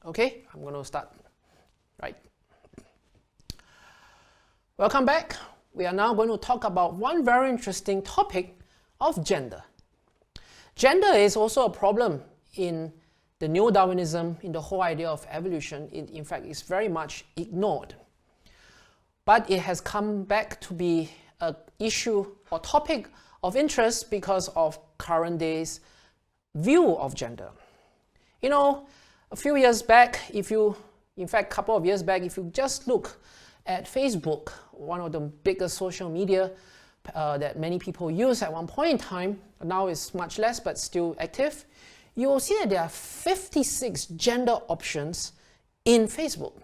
Okay, I'm going to start. Right. Welcome back. We are now going to talk about one very interesting topic of gender. Gender is also a problem in the neo-Darwinism, in the whole idea of evolution. It, in fact, is very much ignored. But it has come back to be an issue or topic of interest because of current day's view of gender. You know, a few years back, in fact, a couple of years back, if you just look at Facebook, one of the biggest social media that many people use at one point in time, now it's much less but still active, you will see that there are 56 gender options in Facebook.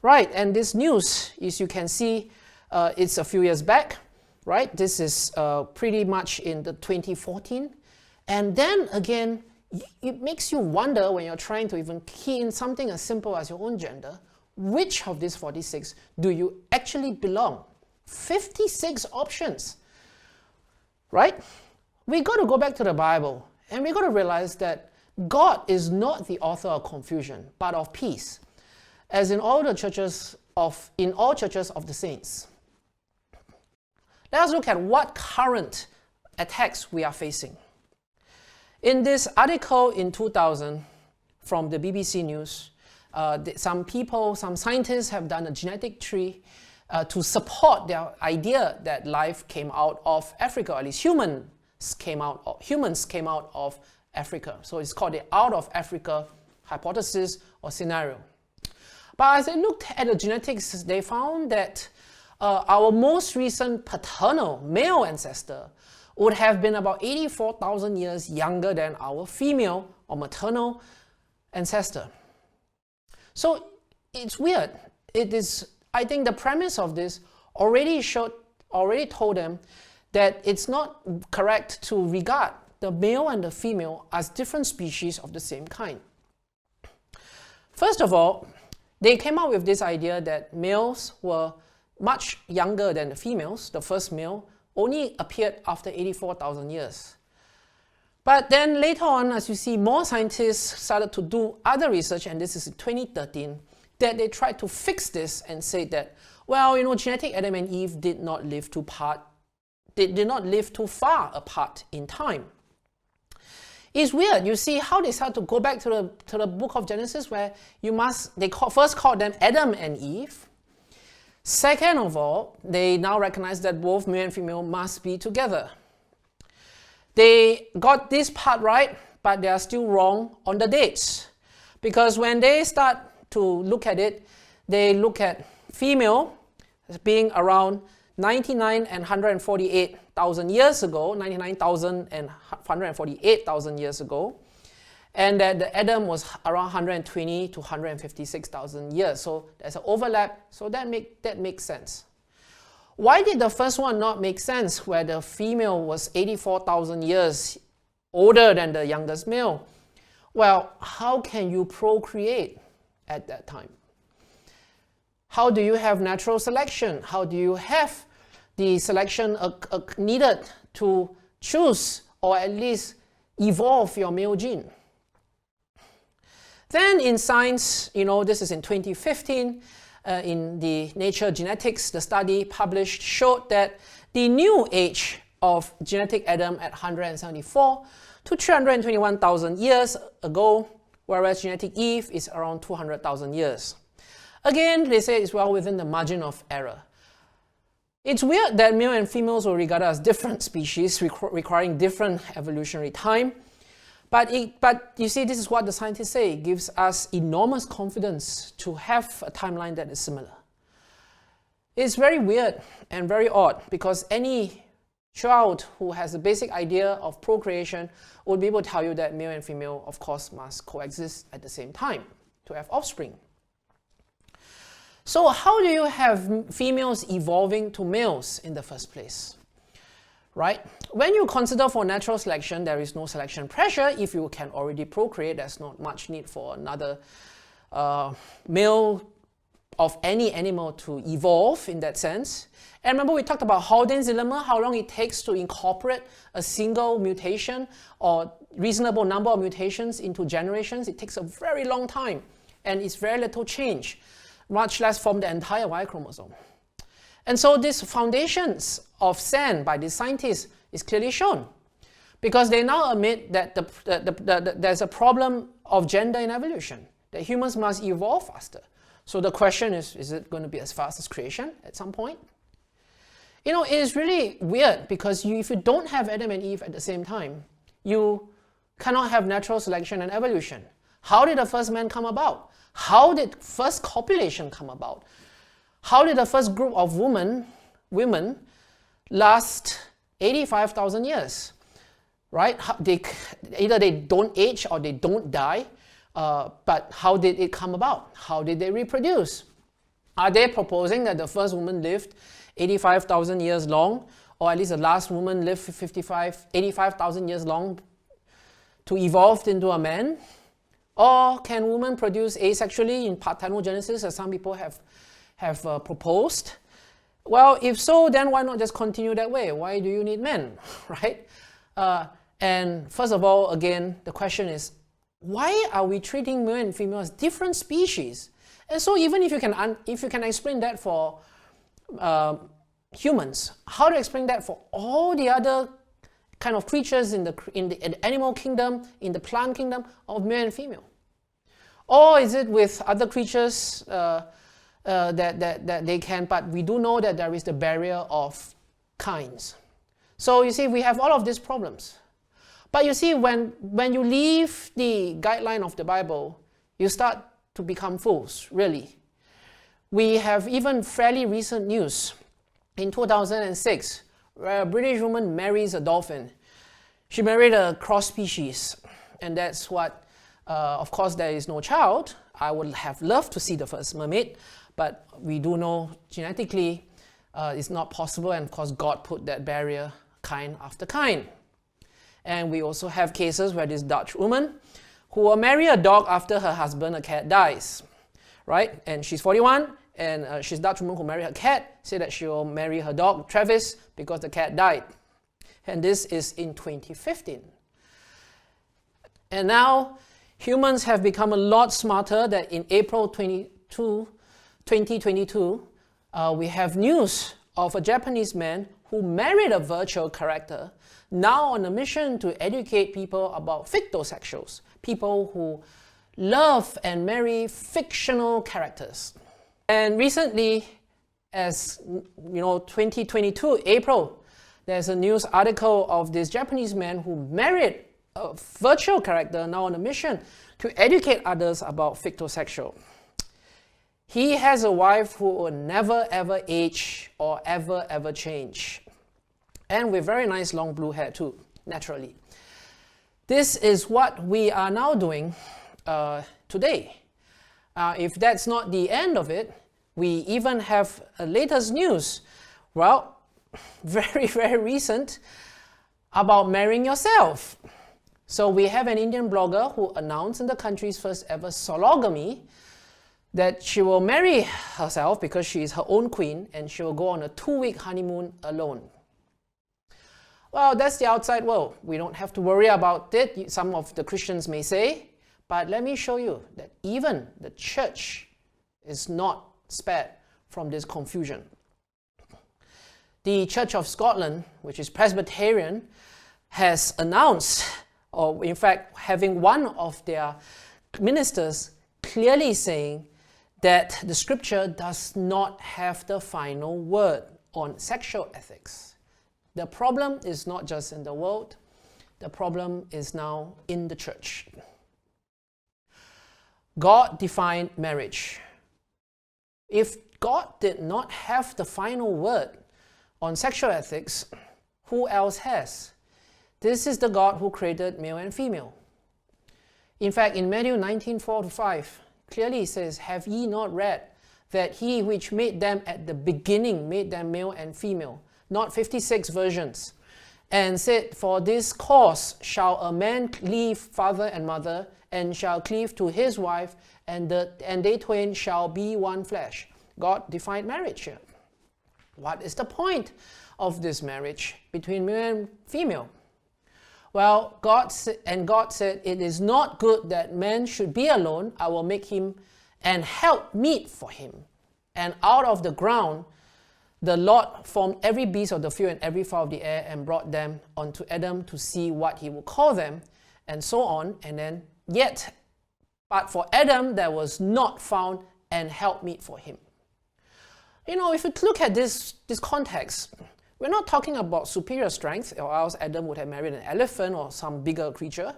Right, and this news, as you can see, it's a few years back, right? This is pretty much in the 2014. And then again, it makes you wonder when you're trying to even key in something as simple as your own gender, which of these 46 do you actually belong? 56 options, right? We got to go back to the Bible and we got to realize that God is not the author of confusion, but of peace, as in all churches of the saints. Let us look at what current attacks we are facing. In this article in 2000 from the BBC News, some scientists have done a genetic tree to support their idea that life came out of Africa, or at least humans came out of Africa. So it's called the out of Africa hypothesis or scenario. But as they looked at the genetics, they found that our most recent paternal male ancestor would have been about 84,000 years younger than our female or maternal ancestor. So it's weird. I think the premise of this already told them that it's not correct to regard the male and the female as different species of the same kind. First of all, they came up with this idea that males were much younger than the females. The first male only appeared after 84,000 years. But then later on, as you see, more scientists started to do other research, and this is in 2013, that they tried to fix this and say that, well, you know, genetic Adam and Eve did not live too far apart in time. It's weird. You see how they start to go back to the book of Genesis, where first called them Adam and Eve. Second of all, they now recognize that both male and female must be together. They got this part right, but they are still wrong on the dates. Because when they start to look at it, they look at female as being around 99 and 148,000 years ago, 99,000 and 148,000 years ago, and that the Adam was around 120 to 156,000 years. So there's an overlap, so that makes sense. Why did the first one not make sense, where the female was 84,000 years older than the youngest male? Well, how can you procreate at that time? How do you have natural selection? How do you have the selection needed to choose or at least evolve your male gene? Then in science, you know, this is in 2015, in the Nature Genetics, the study published showed that the new age of genetic Adam at 174 to 321,000 years ago, whereas genetic Eve is around 200,000 years. Again, they say it's well within the margin of error. It's weird that male and females were regarded as different species requiring different evolutionary time. But you see, this is what the scientists say. It gives us enormous confidence to have a timeline that is similar. It's very weird and very odd, because any child who has a basic idea of procreation would be able to tell you that male and female, of course, must coexist at the same time to have offspring. So how do you have females evolving to males in the first place? Right? When you consider for natural selection, there is no selection pressure. If you can already procreate, there's not much need for another male of any animal to evolve in that sense. And remember, we talked about Haldane's dilemma, how long it takes to incorporate a single mutation or reasonable number of mutations into generations. It takes a very long time. and it's very little change, much less from the entire Y chromosome. And so these foundations of sand by these scientists is clearly shown, because they now admit that there's a problem of gender in evolution, that humans must evolve faster. So the question is it going to be as fast as creation at some point? You know, it is really weird, because if you don't have Adam and Eve at the same time, you cannot have natural selection and evolution. How did the first man come about? How did first copulation come about? How did the first group of women last 85,000 years? Right? Either they don't age or they don't die, but how did it come about? How did they reproduce? Are they proposing that the first woman lived 85,000 years long, or at least the last woman lived 85,000 years long to evolve into a man? Or can women produce asexually in parthenogenesis, as some people have proposed? Well, if so, then why not just continue that way? Why do you need men, right? And first of all, again, the question is, why are we treating male and female as different species? And so even if you can explain that for humans, how to explain that for all the other kind of creatures in the animal kingdom, in the plant kingdom of male and female? Or is it with other creatures that they can, but we do know that there is the barrier of kinds. So you see, we have all of these problems. But you see, when you leave the guideline of the Bible, you start to become fools, really. We have even fairly recent news. In 2006, where a British woman marries a dolphin. She married a cross species, and that's what, of course, there is no child. I would have loved to see the first mermaid, but we do know genetically it's not possible, and of course God put that barrier kind after kind. And we also have cases where this Dutch woman who will marry a dog after her husband, a cat, dies, right? And she's 41, and she's a Dutch woman who married her cat, said that she will marry her dog, Travis, because the cat died. And this is in 2015. And now humans have become a lot smarter that in April 2022, we have news of a Japanese man who married a virtual character, now on a mission to educate people about fictosexuals, people who love and marry fictional characters. And recently, as you know, 2022, April, there's a news article of this Japanese man who married a virtual character, now on a mission to educate others about fictosexual. He has a wife who will never ever age or ever change. And with very nice long blue hair too, naturally. This is what we are now doing today. If that's not the end of it, we even have latest news, well, very recent, about marrying yourself. So we have an Indian blogger who announced in the country's first ever sologamy that she will marry herself because she is her own queen, and she will go on a 2-week honeymoon alone. Well, that's the outside world. We don't have to worry about it, some of the Christians may say, but let me show you that even the church is not spared from this confusion. The Church of Scotland, which is Presbyterian, has announced, or in fact having one of their ministers clearly saying that the scripture does not have the final word on sexual ethics. The problem is not just in the world, the problem is now in the church. God defined marriage. If God did not have the final word on sexual ethics, who else has? This is the God who created male and female. In fact, in Matthew 19:4-5, clearly says, "Have ye not read that he which made them at the beginning made them male and female?" Not 56 versions. And said, "For this cause shall a man leave father and mother, and shall cleave to his wife, and they twain shall be one flesh." God defined marriage here. What is the point of this marriage between male and female? Well, God said, it is not good that man should be alone. I will make him and help meet for him. And out of the ground, the Lord formed every beast of the field and every fowl of the air and brought them unto Adam to see what he would call them, and so on. And then, but for Adam there was not found an helpmeet for him. You know, if you look at this context, we're not talking about superior strength, or else Adam would have married an elephant or some bigger creature.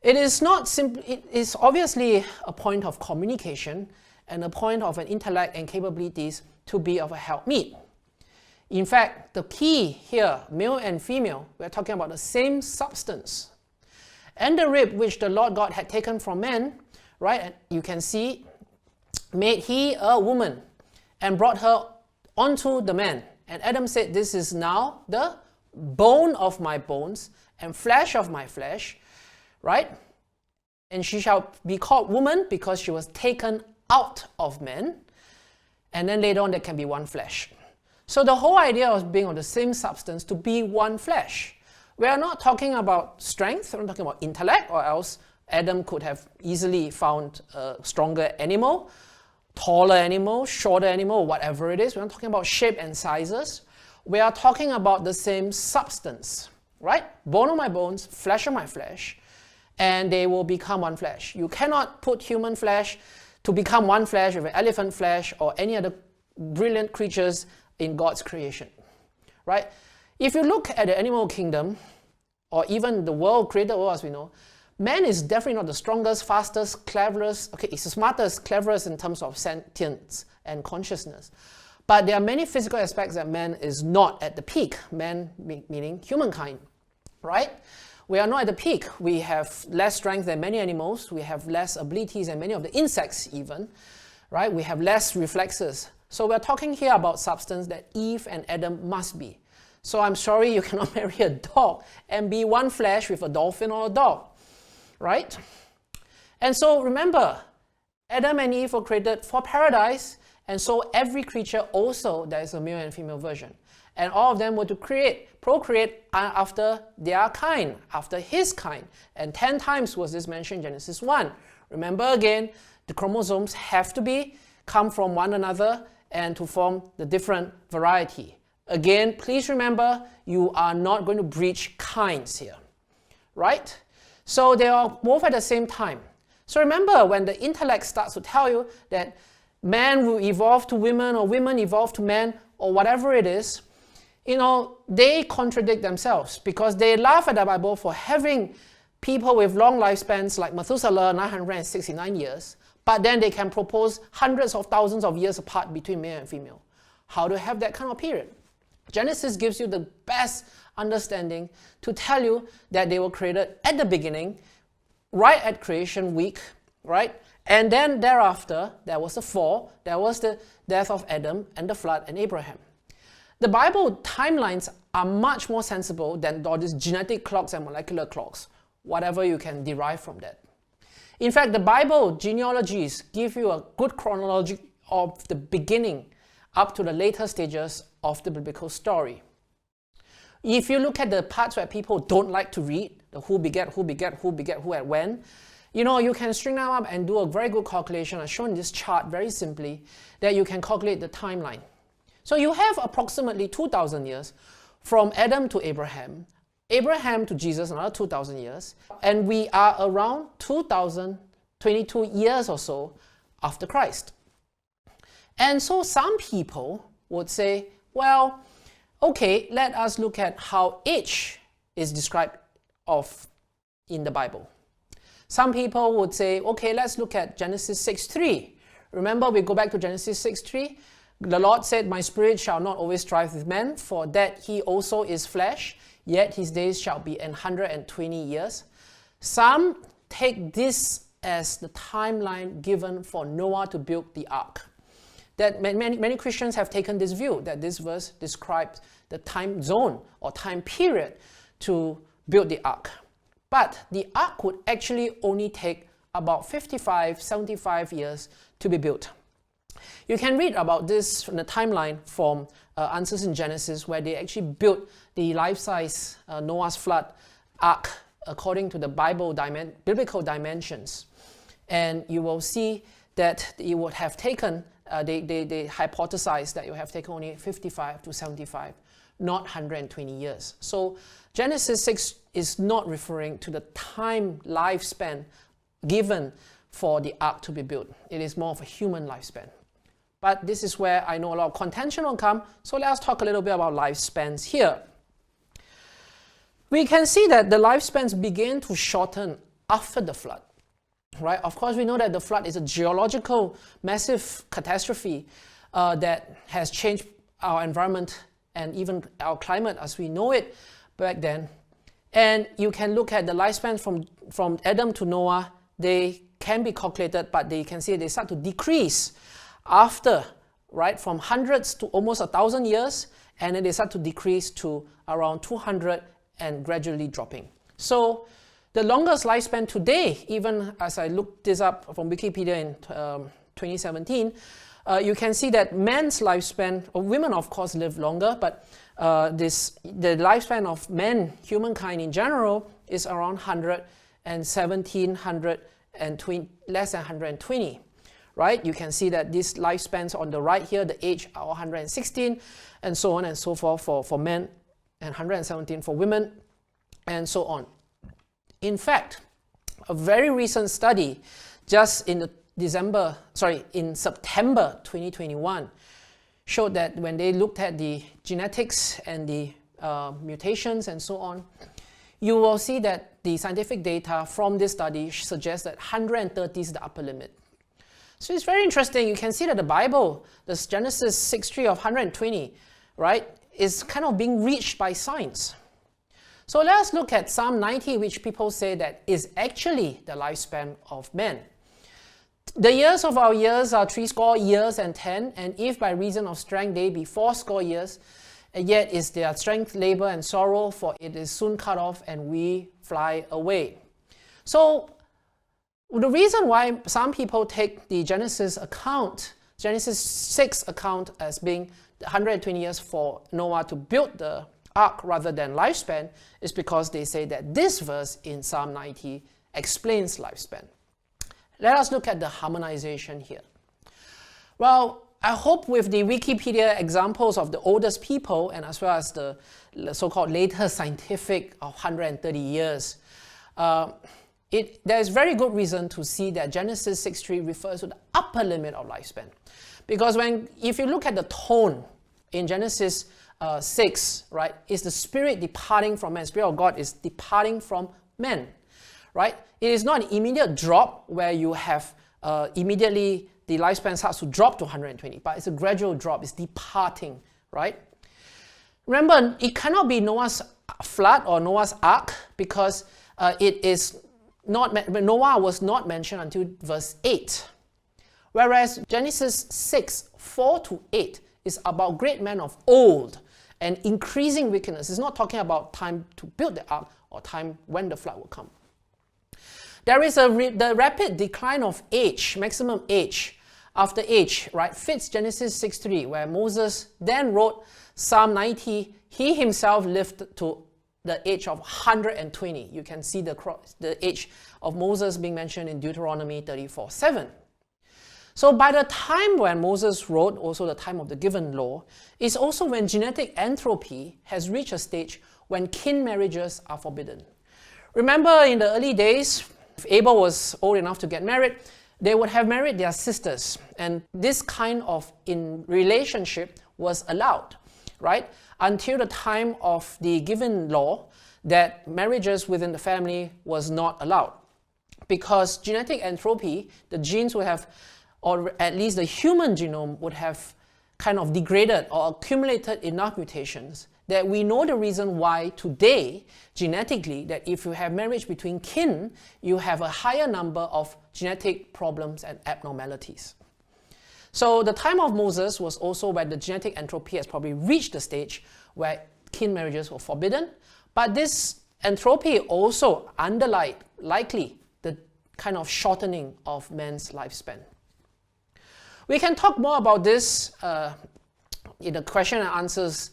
It is not simply, it is obviously a point of communication and a point of an intellect and capabilities to be of a helpmeet. In fact, the key here, male and female, we're talking about the same substance. And the rib which the Lord God had taken from man, right, and you can see, made he a woman and brought her unto the man. And Adam said, this is now the bone of my bones and flesh of my flesh, right? And she shall be called woman because she was taken out of man. And then later on, there can be one flesh. So the whole idea of being of the same substance to be one flesh. We are not talking about strength, we're not talking about intellect, or else Adam could have easily found a stronger animal, taller animal, shorter animal, whatever it is. We're not talking about shape and sizes. We are talking about the same substance, right? Bone of my bones, flesh of my flesh, and they will become one flesh. You cannot put human flesh to become one flesh with elephant flesh or any other brilliant creatures in God's creation, right? If you look at the animal kingdom, or even the world, created world as we know, man is definitely not the strongest, fastest, cleverest. Okay, it's the smartest, cleverest in terms of sentience and consciousness. But there are many physical aspects that man is not at the peak. Man meaning humankind, right? We are not at the peak. We have less strength than many animals. We have less abilities than many of the insects even, right? We have less reflexes. So we're talking here about substance that Eve and Adam must be. So I'm sorry you cannot marry a dog and be one flesh with a dolphin or a dog, right? And so remember, Adam and Eve were created for paradise, and so every creature also, there is a male and female version. And all of them were to procreate after their kind, after his kind. And 10 times was this mentioned in Genesis 1. Remember again, the chromosomes have to come from one another and to form the different variety. Again, please remember, you are not going to breach kinds here, right? So they are both at the same time. So remember, when the intellect starts to tell you that man will evolve to women or women evolve to men or whatever it is, you know, they contradict themselves because they laugh at the Bible for having people with long lifespans like Methuselah, 969 years, but then they can propose hundreds of thousands of years apart between male and female. How to have that kind of period? Genesis gives you the best understanding to tell you that they were created at the beginning, right at creation week, right? And then thereafter, there was the fall, there was the death of Adam and the flood and Abraham. The Bible timelines are much more sensible than all these genetic clocks and molecular clocks, whatever you can derive from that. In fact, the Bible genealogies give you a good chronology of the beginning up to the later stages of the biblical story. If you look at the parts where people don't like to read, the who begat, who begat, who begat, who and when, you know, you can string them up and do a very good calculation, as shown in this chart very simply, that you can calculate the timeline. So you have approximately 2,000 years from Adam to Abraham, Abraham to Jesus, another 2,000 years, and we are around 2,022 years or so after Christ. And so some people would say, well, okay, let us look at how age is described in the Bible. Some people would say, okay, let's look at Genesis 6:3. Remember, we go back to Genesis 6:3. The Lord said, my spirit shall not always strive with man, for that he also is flesh, yet his days shall be 120 years. Some take this as the timeline given for Noah to build the ark. That many Christians have taken this view, that this verse describes the time zone or time period to build the ark. But the ark would actually only take about 55, 75 years to be built. You can read about this from the timeline from Answers in Genesis, where they actually built the life-size Noah's flood ark according to the biblical dimensions. And you will see that it would have taken, they hypothesized that it would have taken only 55 to 75, not 120 years. So Genesis 6 is not referring to the time lifespan given for the ark to be built. It is more of a human lifespan. But this is where I know a lot of contention will come, so let us talk a little bit about lifespans here. We can see that the lifespans began to shorten after the flood. Right? Of course, we know that the flood is a geological, massive catastrophe that has changed our environment and even our climate as we know it back then. And you can look at the lifespan from Adam to Noah. They can be calculated, but they can see they start to decrease after, right, from hundreds to almost 1,000 years, and then they start to decrease to around 200 and gradually dropping. So the longest lifespan today, even as I looked this up from Wikipedia in 2017, you can see that men's lifespan, or women of course live longer, but the lifespan of men, humankind in general, is around 117, 120, less than 120. Right? You can see that these lifespans on the right here, the age are 116, and so on and so forth for men, and 117 for women, and so on. In fact, a very recent study just in September 2021 showed that when they looked at the genetics and the mutations and so on, you will see that the scientific data from this study suggests that 130 is the upper limit. So it's very interesting. You can see that the Bible, this Genesis 6:3 of 120, right, is kind of being reached by science. So let us look at Psalm 90, which people say that is actually the lifespan of men. The years of our years are 80 years and 10, and if by reason of strength they be 80 years, yet is their strength labor and sorrow, for it is soon cut off and we fly away. So the reason why some people take the Genesis 6 account as being 120 years for Noah to build the ark rather than lifespan is because they say that this verse in Psalm 90 explains lifespan. Let us look at the harmonization here. Well, I hope with the Wikipedia examples of the oldest people and as well as the so-called later scientific of 130 years, there is very good reason to see that Genesis 6:3 refers to the upper limit of lifespan. Because if you look at the tone in Genesis 6, right, is the spirit departing from man. The spirit of God is departing from men, right? It is not an immediate drop where you have immediately the lifespan starts to drop to 120, but it's a gradual drop. It's departing, right? Remember, it cannot be Noah's flood or Noah's ark because Noah was not mentioned until verse 8. Whereas Genesis 6:4-8 is about great men of old and increasing wickedness. It's not talking about time to build the ark or time when the flood will come. There is the rapid decline of age, maximum age after age, right, fits Genesis 6:3, where Moses then wrote Psalm 90. He himself lived to the age of 120. You can see the age of Moses being mentioned in Deuteronomy 34:7. So by the time when Moses wrote, also the time of the given law, is also when genetic entropy has reached a stage when kin marriages are forbidden. Remember in the early days, if Abel was old enough to get married, they would have married their sisters, and this kind of relationship was allowed, right? Until the time of the given law, that marriages within the family was not allowed. Because genetic entropy, the genes would have, or at least the human genome would have kind of degraded or accumulated enough mutations that we know the reason why today, genetically, that if you have marriage between kin, you have a higher number of genetic problems and abnormalities. So the time of Moses was also where the genetic entropy has probably reached the stage where kin marriages were forbidden, but this entropy also underlined likely the kind of shortening of man's lifespan. We can talk more about this in the question and answers.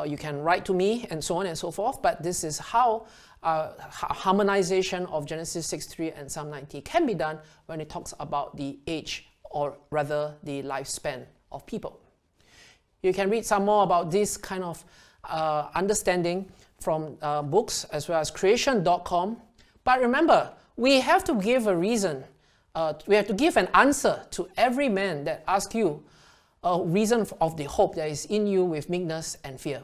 You can write to me and so on and so forth, but this is how harmonization of Genesis 6:3 and Psalm 90 can be done when it talks about the age, or rather the lifespan of people. You can read some more about this kind of understanding from books as well as creation.com. But remember, we have to give a reason. We have to give an answer to every man that asks you a reason of the hope that is in you with meekness and fear.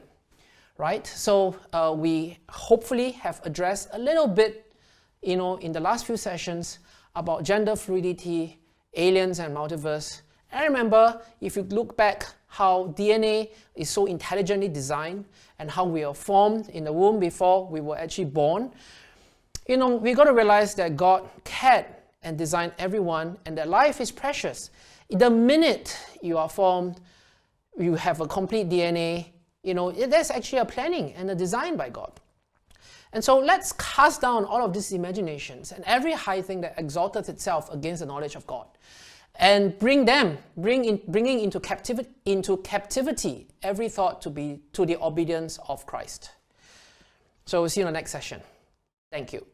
Right? So we hopefully have addressed a little bit, in the last few sessions about gender fluidity, aliens and multiverse. And remember, if you look back how DNA is so intelligently designed and how we are formed in the womb before we were actually born, we got to realize that God cared and designed everyone, and that life is precious. The minute you are formed, you have a complete DNA, there's actually a planning and a design by God. And so let's cast down all of these imaginations and every high thing that exalteth itself against the knowledge of God, and bringing into captivity every thought to the obedience of Christ. So we'll see you in the next session. Thank you.